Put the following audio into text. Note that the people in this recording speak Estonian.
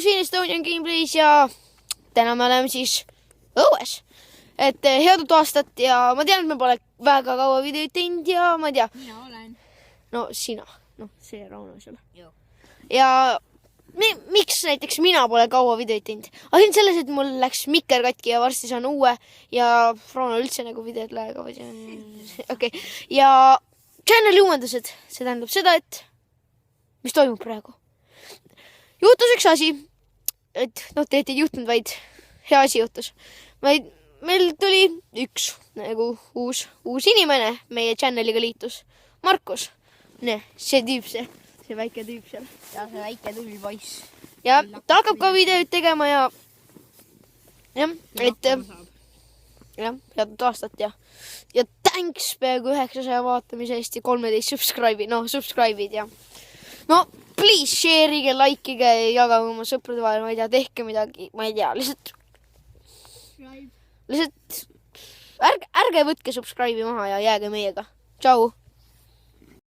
siin Estonian Gameplays ja täna me oleme siis õues. Et head uut aastat ja ma tean, et me pole väga kaua videoid teinud ja ma ei tea. Mina olen. No sina, see Rauno seal. Ja miks näiteks mina pole kaua videoid teinud? Ainult selles, et mul läks mikker katki ja varsti saan uue ja Rauno üldse nagu videod lähega. Okay. Ja channeli uuendused, see tähendab seda, et mis toimub praegu. Juhtus üks asi, et tegelikult ei juhtunud, vaid hea asi juhtus. Meil tuli üks nagu uus inimene meie channeliga liitus. Markus. See tüüp, see väike tüüp seal. Ja see väike tuli poiss. Ja ta hakkab ka videoid tegema ja et head aastat ja thanks peaaegu 900 vaatamise eest ja 13 subscribe'id ja please share'ige, likeige, jagage oma sõprade vahel, ma ei tea, tehke midagi, ma ei tea, lihtsalt ärge võtke subscribe'i maha ja jääge meiega. Tšau!